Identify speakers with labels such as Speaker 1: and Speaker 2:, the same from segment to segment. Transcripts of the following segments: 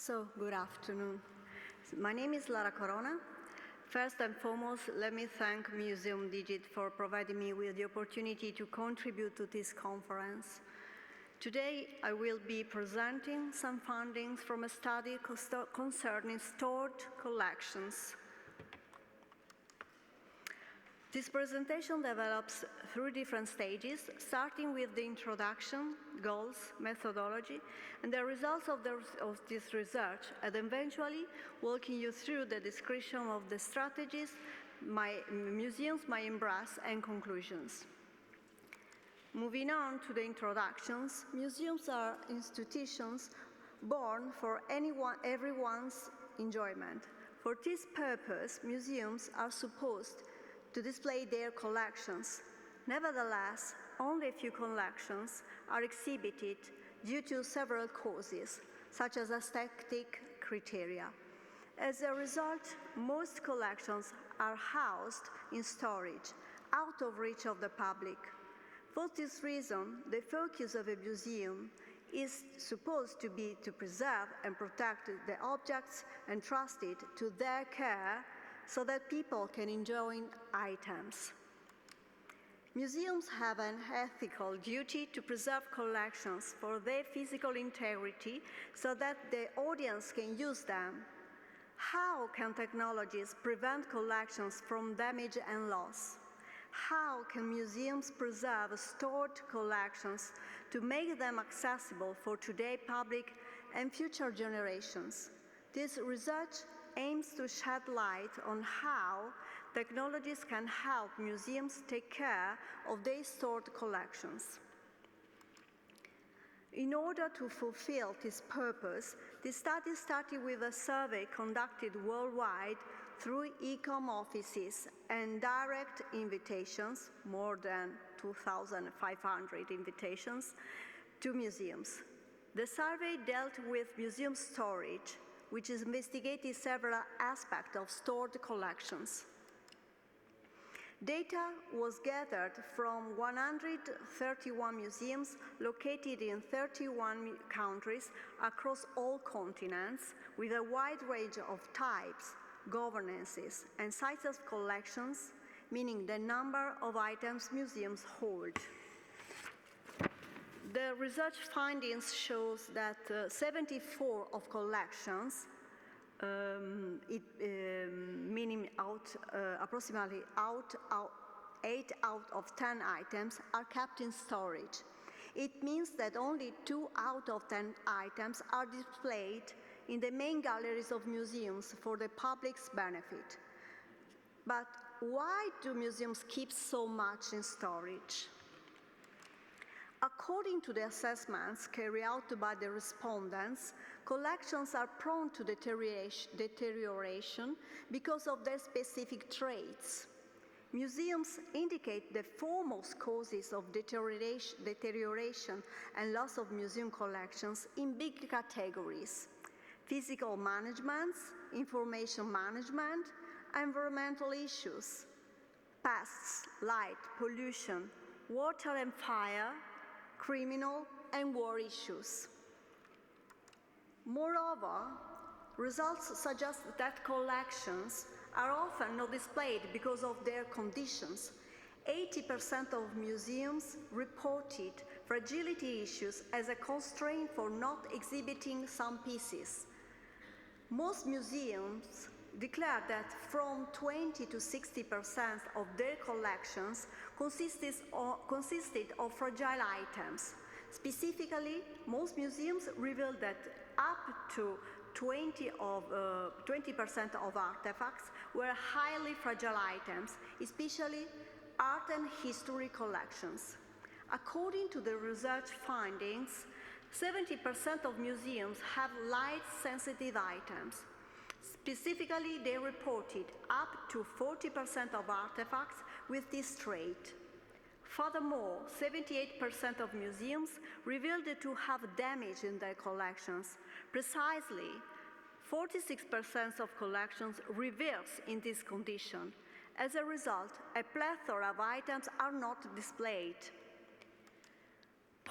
Speaker 1: So, good afternoon. My name is Lara Corona. First and foremost, let me thank MuseumDigit for providing me with the opportunity to contribute to this conference. Today, I will be presenting some findings from a study concerning stored collections. This presentation develops through different stages, starting with the introduction, goals, methodology, and the results of this research, and eventually walking you through the description of the strategies museums might embrace and conclusions. Moving on to the introductions, museums are institutions born for everyone's enjoyment. For this purpose, museums are supposed to display their collections. Nevertheless, only a few collections are exhibited due to several causes, such as aesthetic criteria. As a result, most collections are housed in storage, out of reach of the public. For this reason, the focus of a museum is supposed to be to preserve and protect the objects entrusted to their care so that people can enjoy items. Museums have an ethical duty to preserve collections for their physical integrity so that the audience can use them. How can technologies prevent collections from damage and loss? How can museums preserve stored collections to make them accessible for today's public and future generations? This research aims to shed light on how technologies can help museums take care of their stored collections. In order to fulfill this purpose, the study started with a survey conducted worldwide through ICOM offices and direct invitations, more than 2,500 invitations, to museums. The survey dealt with museum storage, which is investigating several aspects of stored collections. Data was gathered from 131 museums located in 31 countries across all continents, with a wide range of types, governances, and sizes of collections, meaning the number of items museums hold. The research findings shows that 74 of collections, meaning approximately 8 out of 10 items, are kept in storage. It means that only 2 out of 10 items are displayed in the main galleries of museums for the public's benefit. But why do museums keep so much in storage? According to the assessments carried out by the respondents, collections are prone to deterioration because of their specific traits. Museums indicate the foremost causes of deterioration and loss of museum collections in big categories: physical management, information management, environmental issues, pests, light, pollution, water and fire, criminal and war issues. Moreover, results suggest that collections are often not displayed because of their conditions. 80% of museums reported fragility issues as a constraint for not exhibiting some pieces. Most museums declare that from 20 to 60% of their collections consisted of fragile items. Specifically, most museums reveal that up to 20% of artifacts were highly fragile items, especially art and history collections. According to the research findings, 70% of museums have light-sensitive items. Specifically, they reported up to 40% of artifacts with this trait. Furthermore, 78% of museums revealed to have damage in their collections. Precisely, 46% of collections reverse in this condition. As a result, a plethora of items are not displayed.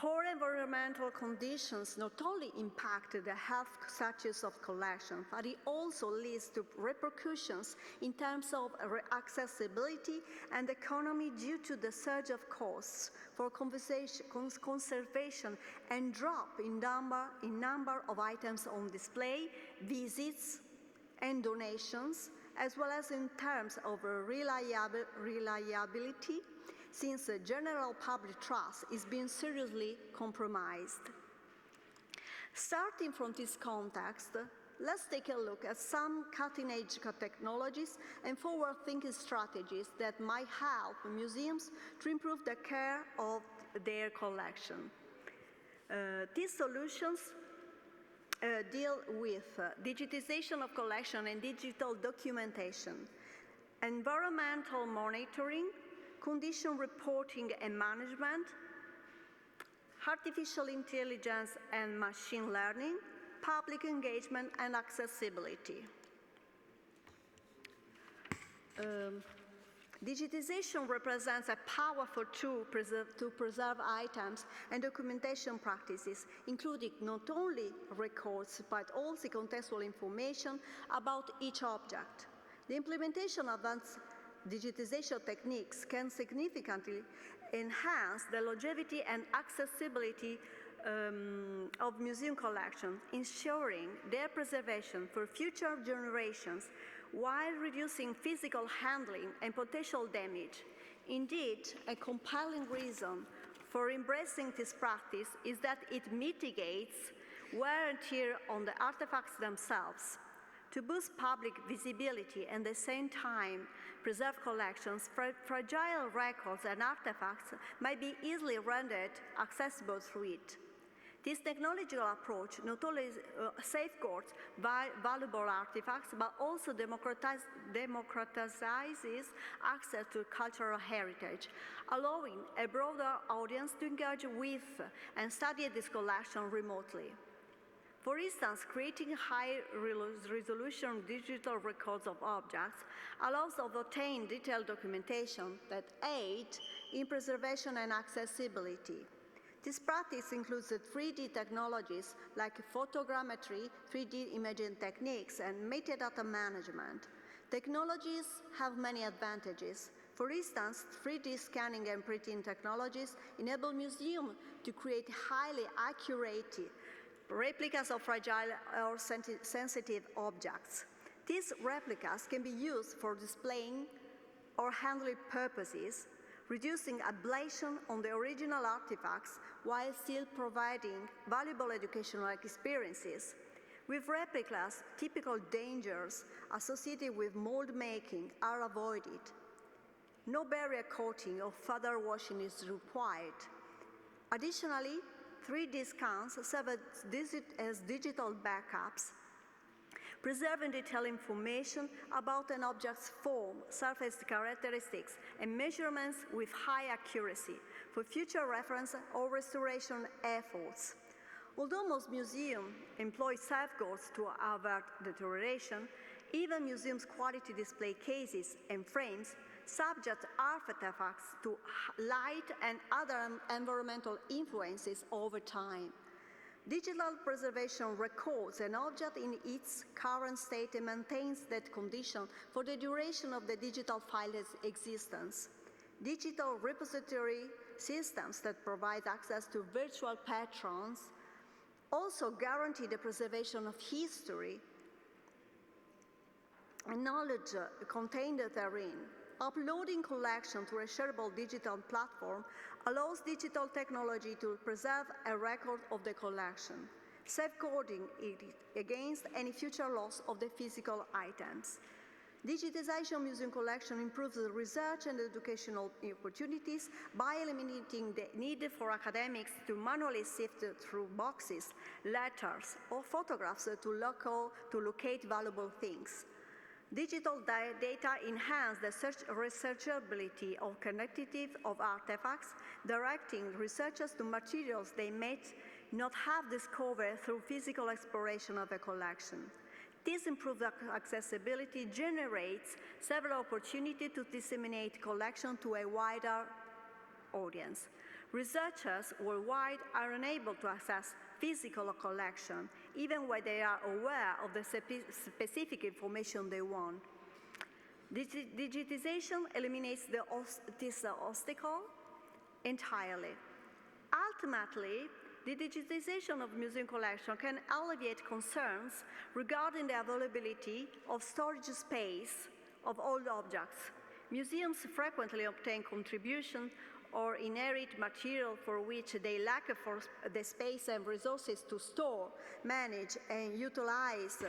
Speaker 1: Poor environmental conditions not only impact the health status of collection, but it also leads to repercussions in terms of accessibility and economy due to the surge of costs for conservation and drop in number of items on display, visits, and donations, as well as in terms of reliability, since the general public trust is being seriously compromised. Starting from this context, let's take a look at some cutting-edge technologies and forward-thinking strategies that might help museums to improve the care of their collection. These solutions deal with digitization of collection and digital documentation, environmental monitoring, condition reporting and management, artificial intelligence and machine learning, public engagement and accessibility. Digitization represents a powerful tool to preserve items and documentation practices, including not only records, but also contextual information about each object. The implementation of advanced digitization techniques can significantly enhance the longevity and accessibility of museum collections, ensuring their preservation for future generations while reducing physical handling and potential damage. Indeed, a compelling reason for embracing this practice is that it mitigates wear and tear on the artifacts themselves. To boost public visibility and at the same time preserve collections, fragile records and artifacts might be easily rendered accessible through it. This technological approach not only safeguards valuable artifacts, but also democratizes access to cultural heritage, allowing a broader audience to engage with and study this collection remotely. For instance, creating high-resolution digital records of objects allows to obtain detailed documentation that aid in preservation and accessibility. This practice includes 3D technologies like photogrammetry, 3D imaging techniques, and metadata management. Technologies have many advantages. For instance, 3D scanning and printing technologies enable museums to create highly accurate replicas of fragile or sensitive objects. These replicas can be used for displaying or handling purposes, reducing ablation on the original artifacts while still providing valuable educational experiences. With replicas, typical dangers associated with mold making are avoided. No barrier coating or further washing is required. Additionally, 3D scans serve as digital backups, preserving detailed information about an object's form, surface characteristics, and measurements with high accuracy for future reference or restoration efforts. Although most museums employ safeguards to avert deterioration, even museums' quality display cases and frames subject artifacts to light and other environmental influences over time. Digital preservation records an object in its current state and maintains that condition for the duration of the digital file's existence. Digital repository systems that provide access to virtual patrons also guarantee the preservation of history and knowledge contained therein. Uploading collection to a shareable digital platform allows digital technology to preserve a record of the collection, safeguarding it against any future loss of the physical items. Digitization of museum collection improves the research and educational opportunities by eliminating the need for academics to manually sift through boxes, letters, or photographs to locate valuable things. Digital data enhance the researchability of connectivity of artifacts, directing researchers to materials they may not have discovered through physical exploration of a collection. This improved accessibility generates several opportunities to disseminate collection to a wider audience. Researchers worldwide are unable to access physical collection, even when they are aware of the specific information they want. Digitization eliminates this obstacle entirely. Ultimately, the digitization of museum collection can alleviate concerns regarding the availability of storage space of old objects. Museums frequently obtain contributions or inherit material for which they lack the space and resources to store, manage, and utilize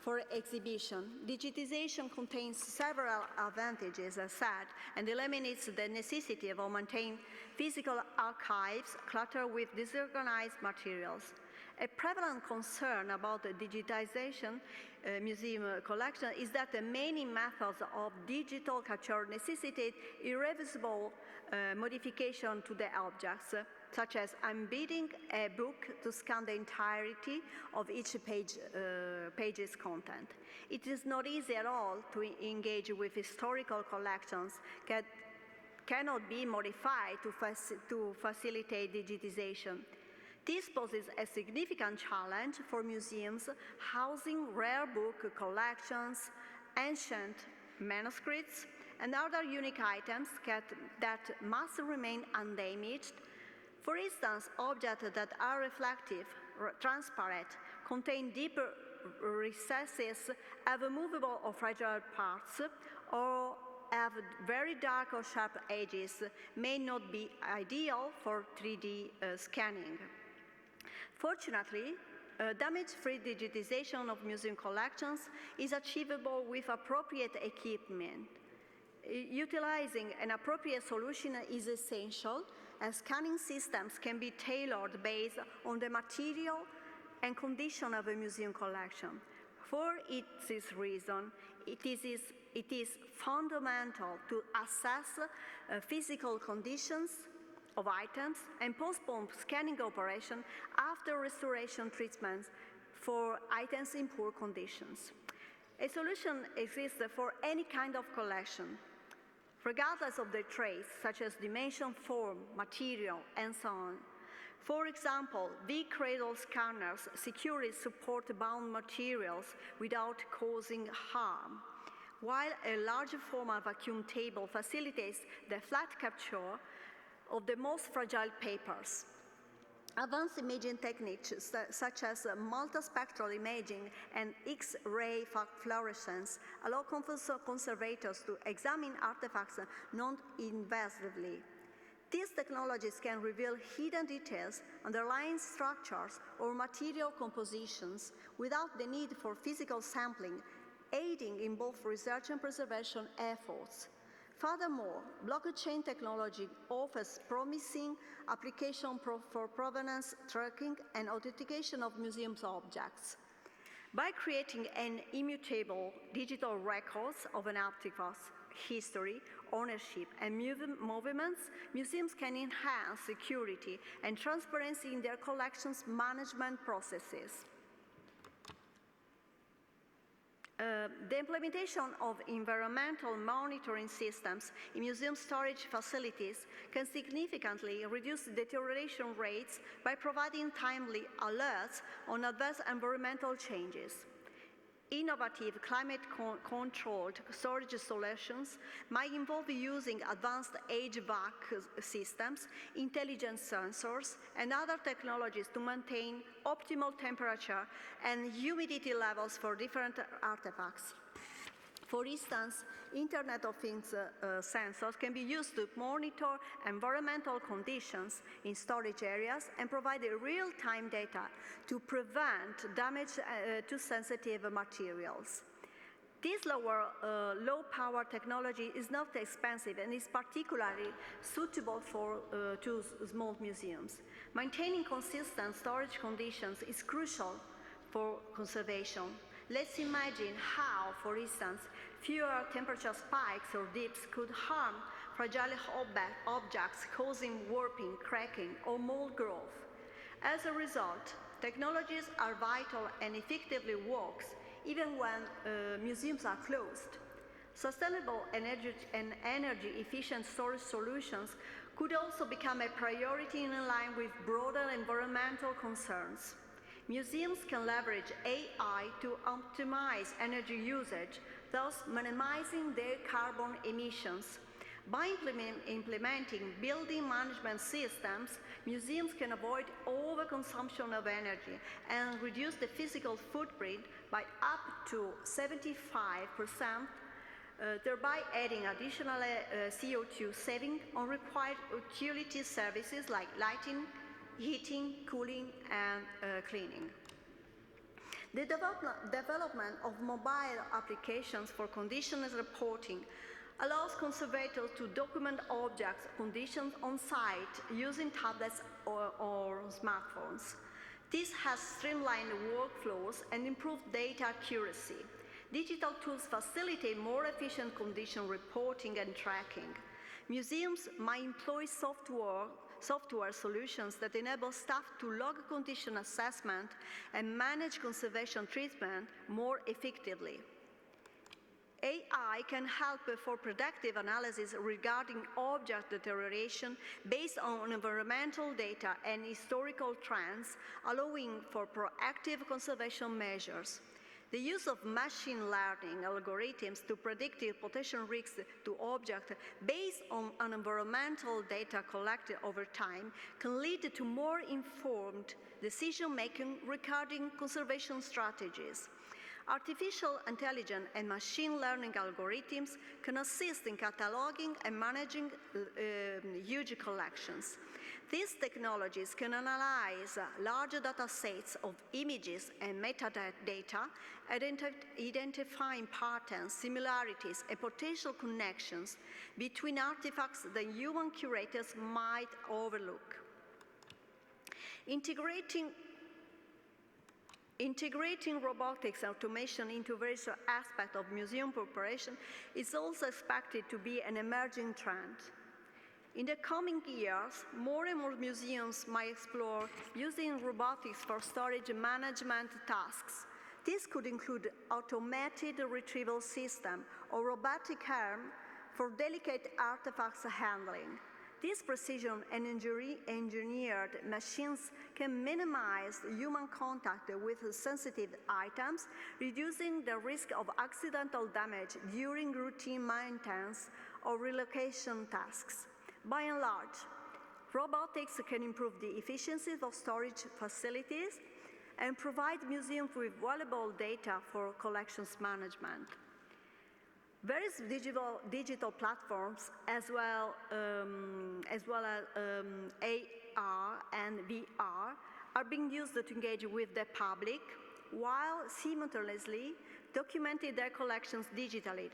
Speaker 1: for exhibition. Digitization contains several advantages, as said, and eliminates the necessity of maintaining physical archives cluttered with disorganized materials. A prevalent concern about the digitization museum collection is that the many methods of digital capture necessitate irreversible modification to the objects, such as embedding a book to scan the entirety of each page's content. It is not easy at all to engage with historical collections that cannot be modified to facilitate digitization. This poses a significant challenge for museums housing rare book collections, ancient manuscripts, and other unique items that must remain undamaged. For instance, objects that are reflective, transparent, contain deeper recesses, have movable or fragile parts, or have very dark or sharp edges, may not be ideal for 3D scanning. Fortunately, damage-free digitization of museum collections is achievable with appropriate equipment. Utilizing an appropriate solution is essential, as scanning systems can be tailored based on the material and condition of a museum collection. For this reason, it is fundamental to assess physical conditions of items and postpone scanning operation after restoration treatments for items in poor conditions. A solution exists for any kind of collection, regardless of the traits, such as dimension, form, material, and so on. For example, V-cradle scanners securely support bound materials without causing harm, while a large format vacuum table facilitates the flat capture of the most fragile papers. Advanced imaging techniques such as multispectral imaging and X-ray fluorescence allow conservators to examine artifacts non-invasively. These technologies can reveal hidden details, underlying structures, or material compositions without the need for physical sampling, aiding in both research and preservation efforts. Furthermore, blockchain technology offers promising application for provenance tracking and authentication of museum objects. By creating an immutable digital records of an artifact's history, ownership, and movements, museums can enhance security and transparency in their collections management processes. The implementation of environmental monitoring systems in museum storage facilities can significantly reduce deterioration rates by providing timely alerts on adverse environmental changes. Innovative climate-controlled storage solutions might involve using advanced HVAC systems, intelligent sensors, and other technologies to maintain optimal temperature and humidity levels for different artifacts. For instance, Internet of Things sensors can be used to monitor environmental conditions in storage areas and provide real-time data to prevent damage to sensitive materials. This low-power technology is not expensive and is particularly suitable to small museums. Maintaining consistent storage conditions is crucial for conservation. Let's imagine how, for instance, fewer temperature spikes or dips could harm fragile objects, causing warping, cracking, or mold growth. As a result, technologies are vital and effectively works even when museums are closed. Sustainable and energy-efficient storage solutions could also become a priority in line with broader environmental concerns. Museums can leverage AI to optimize energy usage, thus minimizing their carbon emissions. By implementing building management systems, museums can avoid overconsumption of energy and reduce the physical footprint by up to 75%, thereby adding additional CO2 saving on required utility services like lighting, heating, cooling, and cleaning. The development of mobile applications for conditions reporting allows conservators to document objects' conditions on site using tablets or smartphones. This has streamlined workflows and improved data accuracy. Digital tools facilitate more efficient condition reporting and tracking. Museums might employ software solutions that enable staff to log condition assessment and manage conservation treatment more effectively. AI can help for predictive analysis regarding object deterioration based on environmental data and historical trends, allowing for proactive conservation measures. The use of machine learning algorithms to predict the potential risks to objects based on environmental data collected over time can lead to more informed decision-making regarding conservation strategies. Artificial intelligence and machine learning algorithms can assist in cataloging and managing huge collections. These technologies can analyze large data sets of images and metadata, identifying patterns, similarities, and potential connections between artifacts that human curators might overlook. Integrating robotics and automation into various aspects of museum preparation is also expected to be an emerging trend. In the coming years, more and more museums might explore using robotics for storage management tasks. This could include automated retrieval system or robotic arm for delicate artifacts handling. These precision and engineered machines can minimize human contact with sensitive items, reducing the risk of accidental damage during routine maintenance or relocation tasks. By and large, robotics can improve the efficiency of storage facilities and provide museums with valuable data for collections management. Various digital platforms, as well as AR and VR, are being used to engage with the public while simultaneously documenting their collections digitally.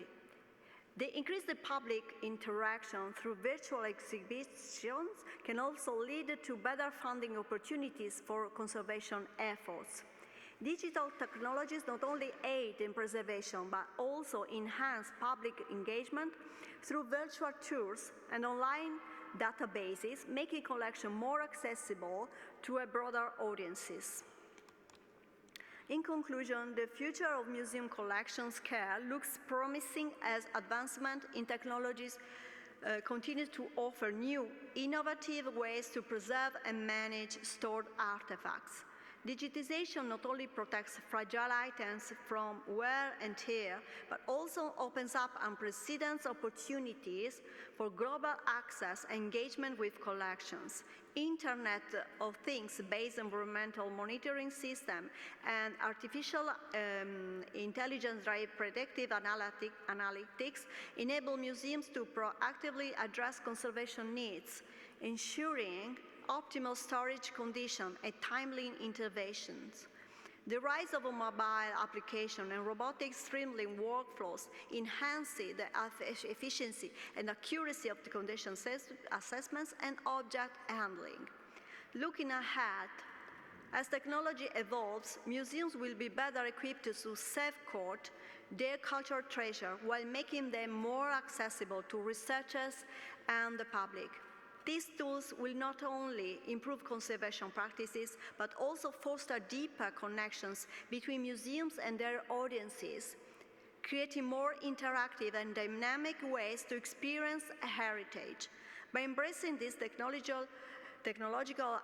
Speaker 1: The increased public interaction through virtual exhibitions can also lead to better funding opportunities for conservation efforts. Digital technologies not only aid in preservation, but also enhance public engagement through virtual tours and online databases, making collection more accessible to a broader audiences. In conclusion, the future of museum collections care looks promising as advancement in technologies continue to offer new, innovative ways to preserve and manage stored artifacts. Digitization not only protects fragile items from wear and tear, but also opens up unprecedented opportunities for global access and engagement with collections. Internet of Things based environmental monitoring system and artificial intelligence-driven predictive analytics enable museums to proactively address conservation needs, ensuring optimal storage conditions and timely interventions. The rise of a mobile application and robotic streamlining workflows enhances the efficiency and accuracy of the condition assessments and object handling. Looking ahead, as technology evolves, museums will be better equipped to safeguard their cultural treasure while making them more accessible to researchers and the public. These tools will not only improve conservation practices, but also foster deeper connections between museums and their audiences, creating more interactive and dynamic ways to experience heritage. By embracing this technological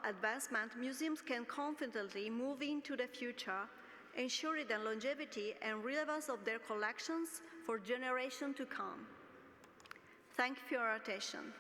Speaker 1: advancement, museums can confidently move into the future, ensuring the longevity and relevance of their collections for generations to come. Thank you for your attention.